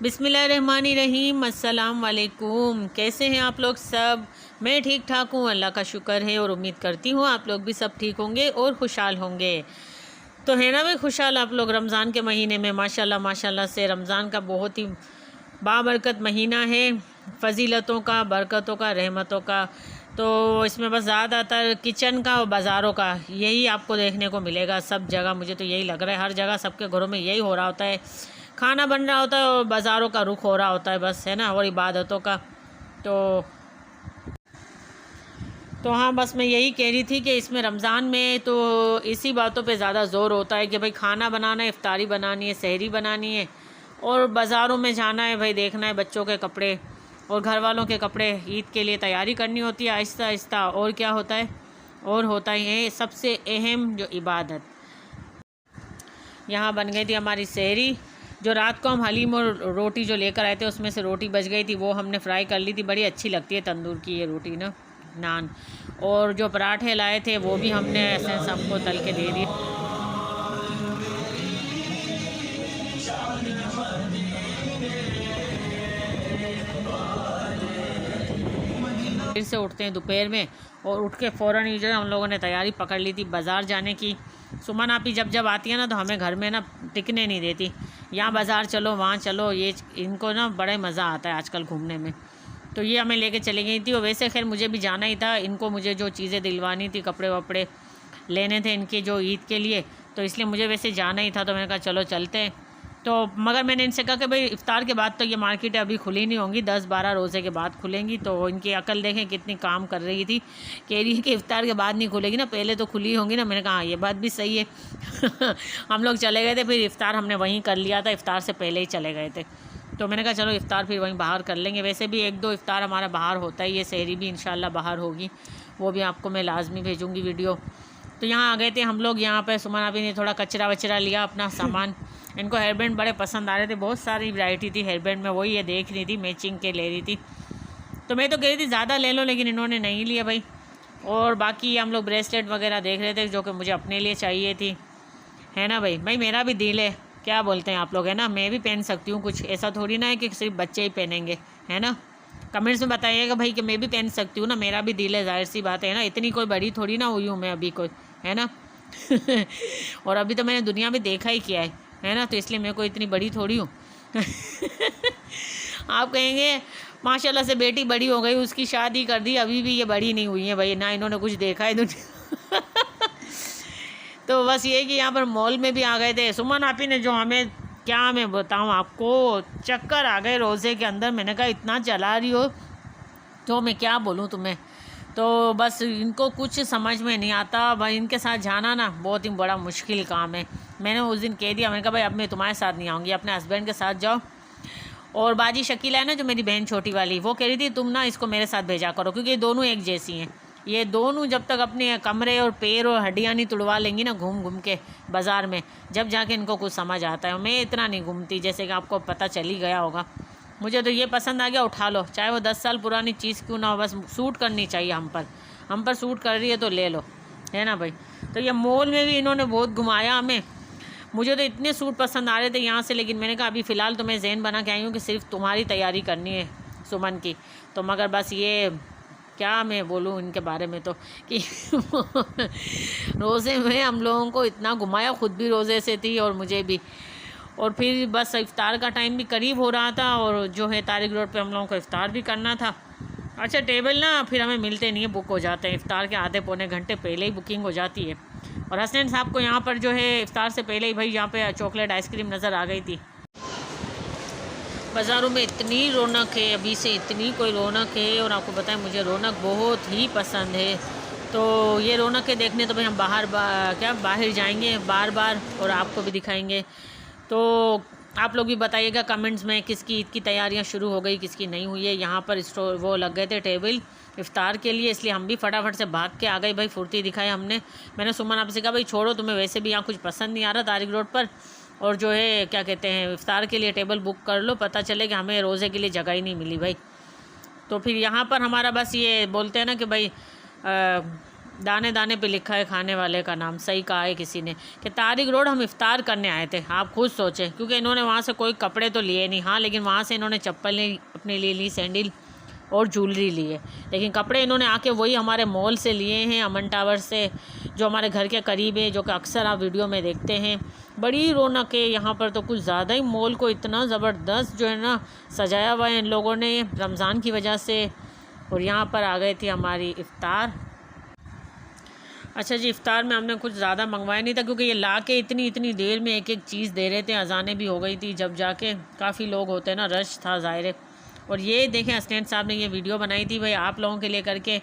बिस्मिल्लाहिर्रहमानिर्रहीम। अस्सलाम वालेकुम। कैसे हैं आप लोग सब? मैं ठीक ठाक हूँ, अल्लाह का शुक्र है, और उम्मीद करती हूँ आप लोग भी सब ठीक होंगे और खुशहाल होंगे। तो है ना भाई खुशहाल आप लोग। रमज़ान के महीने में माशाल्लाह माशाल्लाह से रमज़ान का बहुत ही बाबरकत महीना है, फ़जीलतों का, बरकतों का, रहमतों का। तो इसमें बस ज़्यादातर किचन का और बाज़ारों का यही आपको देखने को मिलेगा सब जगह। मुझे तो यही लग रहा है, हर जगह सबके घरों में यही हो रहा होता है, खाना बन रहा होता है और बाज़ारों का रुख हो रहा होता है, बस है ना, और इबादतों का। तो हाँ, बस मैं यही कह रही थी कि इसमें रमज़ान में तो इसी बातों पे ज़्यादा ज़ोर होता है कि भाई खाना बनाना है, इफ्तारी बनानी है, सहरी बनानी है, और बाज़ारों में जाना है, भाई देखना है बच्चों के कपड़े और घर वालों के कपड़े, ईद के लिए तैयारी करनी होती है आहिस्ता आहिस्ता। और क्या होता है, और होता ही है सबसे अहम जो इबादत। यहाँ बन गई थी हमारी सहरी, जो रात को हम हलीम और रोटी जो लेकर आए थे उसमें से रोटी बच गई थी, वो हमने फ्राई कर ली थी। बड़ी अच्छी लगती है तंदूर की ये रोटी ना, नान। और जो पराठे लाए थे वो भी हमने ऐसे सबको तल के दे दिए। फिर से उठते हैं दोपहर में, और उठ के फ़ौरन ही जो है हम लोगों ने तैयारी पकड़ ली थी बाज़ार जाने की। सुमन आपी जब जब आती है ना तो हमें घर में ना टिकने नहीं देती, यहाँ बाज़ार चलो वहाँ चलो, ये इनको ना बड़ा मज़ा आता है आजकल घूमने में। तो ये हमें लेके चली गई थी। और वैसे खैर मुझे भी जाना ही था, इनको मुझे जो चीज़ें दिलवानी थी, कपड़े वपड़े लेने थे इनके जो ईद के लिए, तो इसलिए मुझे वैसे जाना ही था। तो मैंने कहा चलो चलते हैं। तो मगर मैंने इनसे कहा कि भाई इफ़्तार के बाद तो ये मार्केटें अभी खुली नहीं होंगी, 10-12 रोज़े के बाद खुलेंगी। तो इनकी अकल देखें कितनी काम कर रही थी, कह रही है कि इफ़्तार के बाद नहीं खुलेगी ना, पहले तो खुली होंगी ना। मैंने कहा हाँ, ये बात भी सही है। हम लोग चले गए थे, फिर इफ़्तार हमने वहीं कर लिया था, इफ़्तार से पहले ही चले गए थे। तो मैंने कहा चलो इफ़्तार फिर वहीं बाहर कर लेंगे। वैसे भी 1-2 इफ़्तार हमारा बाहर होता है, ये सहरी भी इंशाल्लाह बाहर होगी, वो भी आपको मैं लाजमी भेजूँगी वीडियो। तो यहाँ आ गए थे हम लोग। यहाँ पे सुमन अभी ने थोड़ा कचरा वचरा लिया अपना सामान। इनको हेयर बैंड बड़े पसंद आ रहे थे, बहुत सारी वैरायटी थी हेयर बैंड में, वही ये देख रही थी, मैचिंग के ले रही थी। तो मैं तो कह रही थी ज़्यादा ले लो, लेकिन इन्होंने नहीं लिया भाई। और बाकी हम लोग ब्रेसलेट वगैरह देख रहे थे जो कि मुझे अपने लिए चाहिए थी, है ना भाई। भाई मेरा भी दिल है, क्या बोलते हैं आप लोग, है ना, मैं भी पहन सकती हूँ कुछ, ऐसा थोड़ी ना है कि सिर्फ बच्चे ही पहनेंगे, है ना। कमेंट्स में बताइएगा भाई कि मैं भी पहन सकती हूँ ना, मेरा भी दिल है, जाहिर सी बात है ना, इतनी कोई बड़ी थोड़ी ना हुई हूँ मैं अभी कोई, है ना। और अभी तो मैंने दुनिया में देखा ही किया है ना, तो इसलिए मैं कोई इतनी बड़ी थोड़ी हूँ। आप कहेंगे माशाल्लाह से बेटी बड़ी हो गई, उसकी शादी कर दी, अभी भी ये बड़ी नहीं हुई है भाई, ना इन्होंने कुछ देखा है दुनिया। तो बस ये कि यहाँ पर मॉल में भी आ गए थे। सुमन आपी ने जो हमें, क्या मैं बताऊँ आपको, चक्कर आ गए रोज़े के अंदर। मैंने कहा इतना चला रही हो तो मैं क्या बोलूँ तुम्हें। तो बस इनको कुछ समझ में नहीं आता भाई, इनके साथ जाना ना बहुत ही बड़ा मुश्किल काम है। मैंने उस दिन कह दिया, मैंने कहा भाई अब मैं तुम्हारे साथ नहीं आऊँगी, अपने हस्बैंड के साथ जाओ। और बाजी शकीला है ना जो मेरी बहन छोटी वाली, वो कह रही थी तुम ना इसको मेरे साथ भेजा करो, क्योंकि ये दोनों एक जैसी हैं। ये दोनों जब तक अपने कमरे और पैर और हड्डियाँ नहीं तुड़वा लेंगी ना घूम घूम के बाज़ार में, जब जाके इनको कुछ समझ आता है। मैं इतना नहीं घूमती, जैसे कि आपको पता चल ही गया होगा। मुझे तो ये पसंद आ गया, उठा लो, चाहे वो 10 साल पुरानी चीज़ क्यों ना हो, बस सूट करनी चाहिए हम पर सूट कर रही है तो ले लो, है ना भाई। तो ये मॉल में भी इन्होंने बहुत घुमाया हमें। मुझे तो इतने सूट पसंद आ रहे थे यहाँ से, लेकिन मैंने कहा अभी फ़िलहाल तो मैं ज़हन बना के आई हूँ कि सिर्फ तुम्हारी तैयारी करनी है सुमन की। तो मगर बस ये क्या मैं बोलूँ इनके बारे में, तो कि रोज़े में हम लोगों को इतना घुमाया, ख़ुद भी रोज़े से थी और मुझे भी। और फिर बस इफ़्तार का टाइम भी करीब हो रहा था, और जो है तारिक रोड पे हम लोगों को इफ़्तार भी करना था। अच्छा टेबल ना फिर हमें मिलते नहीं है, बुक हो जाते हैं, इफ़्तार के आधे पौने घंटे पहले ही बुकिंग हो जाती है। और हसनैन साहब को यहाँ पर जो है इफ़्तार से पहले ही भाई यहाँ पे चॉकलेट आइसक्रीम नज़र आ गई थी। बाज़ारों में इतनी रौनक है, अभी से इतनी कोई रौनक है, और आपको बताएं मुझे रौनक बहुत ही पसंद है। तो ये रौनक देखने तो भाई हम बाहर जाएंगे बार बार, और आपको भी दिखाएंगे। तो आप लोग भी बताइएगा कमेंट्स में किसकी ईद की तैयारियां शुरू हो गई, किसकी नहीं हुई है। यहाँ पर स्टोर वो लग गए थे टेबल इफ़्तार के लिए, इसलिए हम भी फटाफट से भाग के आ गए भाई, फुर्ती दिखाई हमने। मैंने सुमन आपसे कहा भाई छोड़ो, तुम्हें वैसे भी यहाँ कुछ पसंद नहीं आ रहा तारिक रोड पर, और जो है क्या कहते हैं इफ़्तार के लिए टेबल बुक कर लो, पता चले कि हमें रोज़े के लिए जगह ही नहीं मिली भाई। तो फिर यहाँ पर हमारा बस ये बोलते हैं ना कि भाई दाने दाने पे लिखा है खाने वाले का नाम, सही कहा है किसी ने कि तारिक रोड हम इफ़्तार करने आए थे। आप खुद सोचें, क्योंकि इन्होंने वहाँ से कोई कपड़े तो लिए नहीं, हाँ लेकिन वहाँ से इन्होंने चप्पलें अपने लिए ली, सैंडल और ज्वेलरी लिए, लेकिन कपड़े इन्होंने आके वही हमारे मॉल से लिए हैं, अमन टावर से, जो हमारे घर के करीब है, जो कि अक्सर आप वीडियो में देखते हैं। बड़ी रौनक है यहाँ पर, तो कुछ ज़्यादा ही मॉल को इतना ज़बरदस्त जो है ना सजाया हुआ है इन लोगों ने रमज़ान की वजह से। और यहाँ पर आ गई थी हमारी इफ़्तार। अच्छा जी, इफ़्तार में हमने कुछ ज़्यादा मंगवाया नहीं था, क्योंकि ये ला के इतनी देर में एक एक चीज़ दे रहे थे। अजानें भी हो गई थी जब जाके, काफ़ी लोग होते हैं ना, रश था ज़ाहिर है। और ये देखें हसनैन साहब ने ये वीडियो बनाई थी भाई आप लोगों के लिए करके।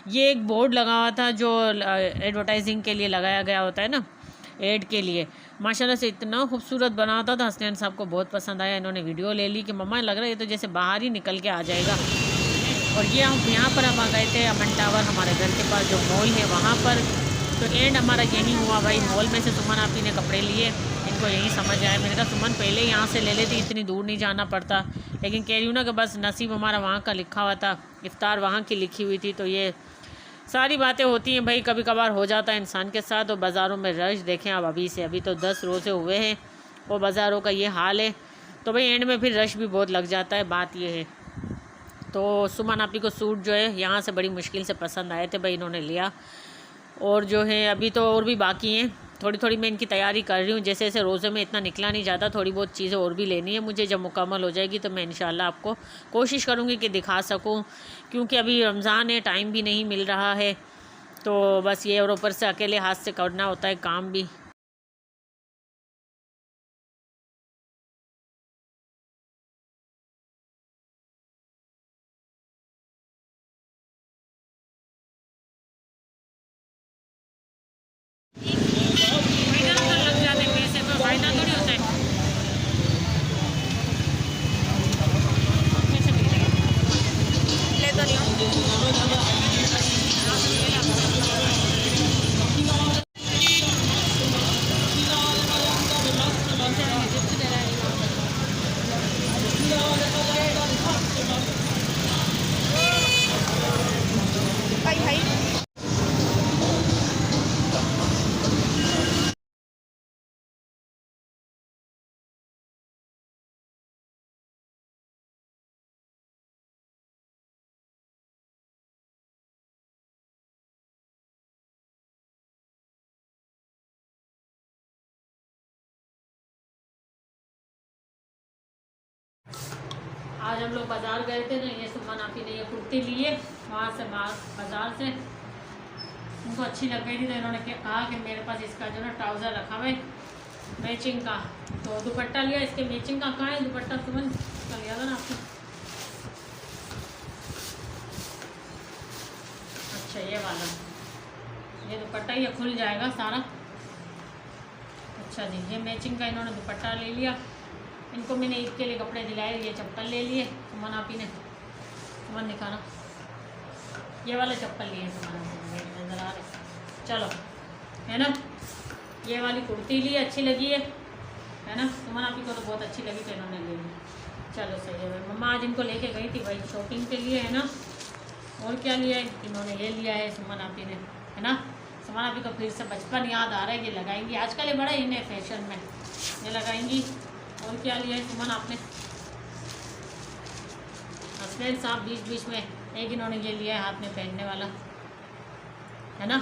ये एक बोर्ड लगा हुआ था जो एडवर्टाइजिंग के लिए लगाया गया होता है ना, एड के लिए, माशाल्लाह से इतना खूबसूरत बना था। हसनैन साहब को बहुत पसंद आया, इन्होंने वीडियो ले ली कि मम्मा लग रहा है ये तो जैसे बाहर ही निकल के आ जाएगा। और ये हम यहाँ पर हम आ गए थे अमन टावर, हमारे घर के पास जो मॉल है वहाँ पर। तो एंड हमारा यही हुआ भाई, मॉल में से सुमन आपी ने कपड़े लिए, इनको यही समझ आया। मैंने कहा सुमन पहले यहाँ से ले लेती, इतनी दूर नहीं जाना पड़ता, लेकिन कह रही हूँ ना कि बस नसीब हमारा वहाँ का लिखा हुआ था, इफ़्तार वहाँ की लिखी हुई थी। तो ये सारी बातें होती हैं भाई, कभी कभार हो जाता है इंसान के साथ। और बाज़ारों में रश देखें आप, अभी तो 10 रोज़े हुए हैं और बाज़ारों का ये हाल है। तो भाई एंड में फिर रश भी बहुत लग जाता है, बात ये है। तो सुमन आपी को सूट जो है यहाँ से बड़ी मुश्किल से पसंद आए थे भाई, इन्होंने लिया। और जो है अभी तो और भी बाकी हैं, थोड़ी मैं इनकी तैयारी कर रही हूँ। जैसे जैसे रोज़े में इतना निकला नहीं जाता, थोड़ी बहुत चीज़ें और भी लेनी है मुझे। जब मुकम्मल हो जाएगी तो मैं इंशाल्लाह आपको कोशिश करूँगी कि दिखा सकूँ, क्योंकि अभी रमज़ान है, टाइम भी नहीं मिल रहा है। तो बस ये, और ऊपर से अकेले हाथ से करना होता है काम भी। लग जाते हैं पैसे, तो फ़ायदा थोड़ी होता है। ले तो नहीं आज हम लोग बाज़ार गए थे ना, ये सुमन आपी ने ये कुर्ती ली है वहाँ से, बाज़ार से। उनको अच्छी लग गई थी तो इन्होंने कहा कि मेरे पास इसका जो ना ट्राउज़र रखा हुआ है मैचिंग का, तो दुपट्टा लिया इसके मैचिंग का। कहाँ है दुपट्टा सुमन का लिया था ना आपने? अच्छा ये वाला, ये दुपट्टा ये खुल जाएगा सारा। अच्छा जी, ये मैचिंग का इन्होंने दुपट्टा ले लिया। इनको मैंने ईद के लिए कपड़े दिलाए, ये चप्पल ले लिए सुमन आपी ने। सुमन दिखाना, ये वाले चप्पल लिए सुमन आपी ने, नज़र आ रहे, चलो है ना। ये वाली कुर्ती ली, अच्छी लगी है ना, सुमन आपी को तो बहुत अच्छी लगी तो इन्होंने ले ली। चलो सही है भाई। मम्मा आज इनको लेके गई थी भाई शॉपिंग के लिए, है ना। और क्या लिया है इन्होंने, ये लिया है सुमन आपी ने, है ना। सुमन आपी को फिर से बचपन याद आ रहा है, ये लगाएंगी आजकल, ये बड़ा इन्हें फैशन में ये लगाएंगी। और क्या लिया है सुमन आपने? हसनैन साहब बीच में एक इन्होंने ये लिया है हाथ में पहनने वाला, है ना।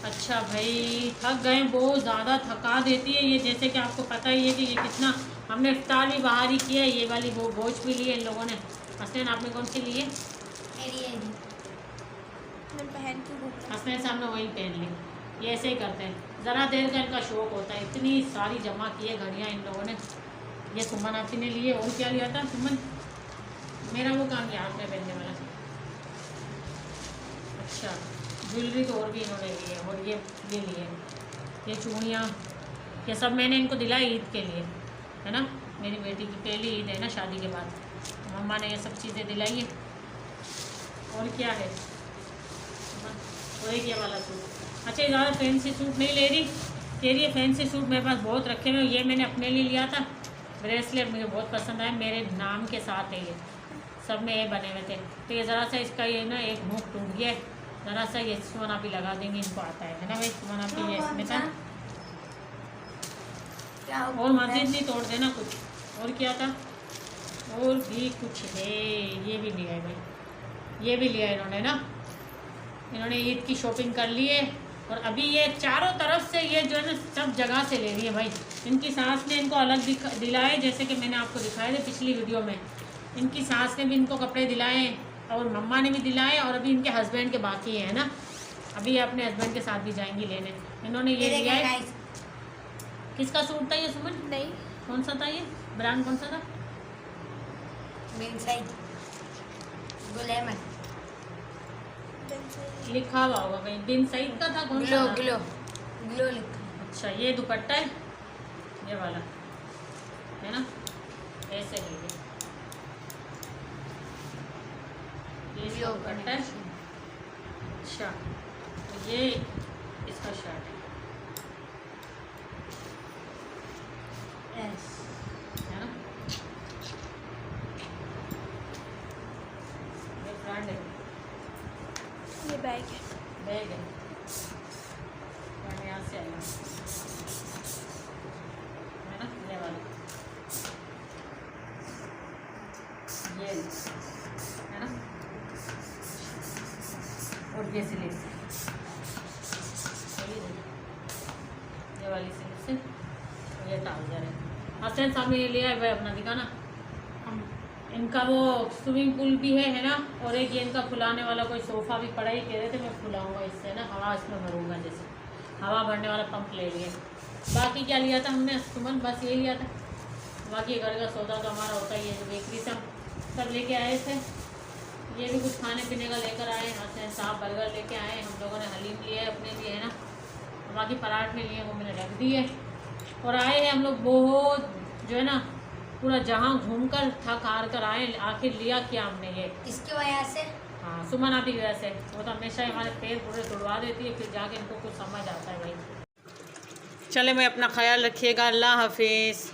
अच्छा भाई, थक गए, बहुत ज़्यादा थका देती है ये, जैसे कि आपको पता ही है कि ये कितना, हमने इफ्तार भी बाहर ही किया है। ये वाली वो बोझ भी ली है इन लोगों ने। हसनैन आपने कौन सी ली है? हसनैन साहब ने वही पहन ली। ये ऐसे ही करते हैं, ज़रा देर का इनका शौक़ होता है। इतनी सारी जमा की है घड़ियाँ इन लोगों ने। ये सुमन आपी ने लिए। और क्या लिया था सुमन? मेरा वो काम याद में पहनने वाला। अच्छा, ज्वेलरी तो और भी इन्होंने ली है। और ये लिए, ये चूड़ियाँ, ये सब मैंने इनको दिलाई ईद के लिए, है ना। मेरी बेटी की पहली ईद है ना शादी के बाद, मम्मा ने ये सब चीज़ें दिलाई है। और क्या है? और एक ये वाला सूट। अच्छा, ये ज़्यादा फैंसी सूट नहीं ले रही, कह रही है फैंसी सूट मेरे पास बहुत रखे हुए। ये मैंने अपने लिए लिया था, ब्रेसलेट मुझे बहुत पसंद आया, मेरे नाम के साथ है ये, सब में ये बने हुए थे। तो ये ज़रा सा इसका ये ना एक हुक टूट गया ज़रा सा ये सुमन आप ही लगा देंगे, इनको आता है ना भाई। सुमन आप ही ये इसमें था, और मस्जिद नहीं तोड़ देना कुछ। और क्या था, और भी कुछ है, ये भी लिया है भाई, ये भी लिया इन्होंने ना। इन्होंने ईद की शॉपिंग कर ली है, और अभी ये चारों तरफ से ये जो है ना सब जगह से ले रही है भाई। इनकी सास ने इनको अलग दिलाए, जैसे कि मैंने आपको दिखाए थे पिछली वीडियो में। इनकी सास ने भी इनको कपड़े दिलाए, और मम्मा ने भी दिलाए, और अभी इनके हस्बैंड के बाकी है ना। अभी ये अपने हस्बैंड के साथ भी जाएंगी लेने। इन्होंने ये लिया है। किसका सूट था ये सुमन? नहीं, कौन सा था ये, ब्रांड कौन सा था? बिन सईद, गुल अहमद लिखा हुआ होगा कहीं, बिन सईद का था। कौन सा था? ग्लो ग्लो लिखा। अच्छा, ये दुपट्टा है, ये वाला है ना, ऐसे है ये इसका दुपट्टा है। अच्छा, तो ये इसका शर्ट है ना, ये ब्रांड है, ये बैग है। बैग है, यहाँ से आएगा है ना, ये वाला ये है ना, और ये सिलिप से, ये वाली सिलिप से, और ये ट्राउजर है। हसन सामने ये लिया है भाई अपना, दिखाना हम। इनका वो स्विमिंग पूल भी है ना, और एक ये इनका फुलाने वाला कोई सोफ़ा भी पड़ा ही, कह रहे थे मैं फुलाऊंगा इससे ना, हवा इसमें भरूंगा, जैसे हवा भरने वाला पंप ले लिए। बाकी क्या लिया था हमने सुमन? बस ये लिया था। बाकी घर का सौदा तो हमारा होता ही है, जो बेकरी से हम सब लेके आए थे। ये भी कुछ खाने पीने का लेकर आए, हसन साहब बर्गर लेके आए, हम लोगों ने हलीम लिया है अपने लिए है ना, बाकी पराठे लिए वो मैंने रख दिए। और आए हैं हम लोग बहुत जो है ना, पूरा जहाँ घूमकर थक हार कर आए, आखिर लिया क्या हमने ये, इसकी वजह से। हाँ, सुमन आप की वजह से। वो तो हमेशा ही हमारे पैर पूरे तुड़वा देती है, फिर जाके इनको कुछ समझ आता है भाई। चले भाई, अपना ख्याल रखिएगा, अल्लाह हाफिज़।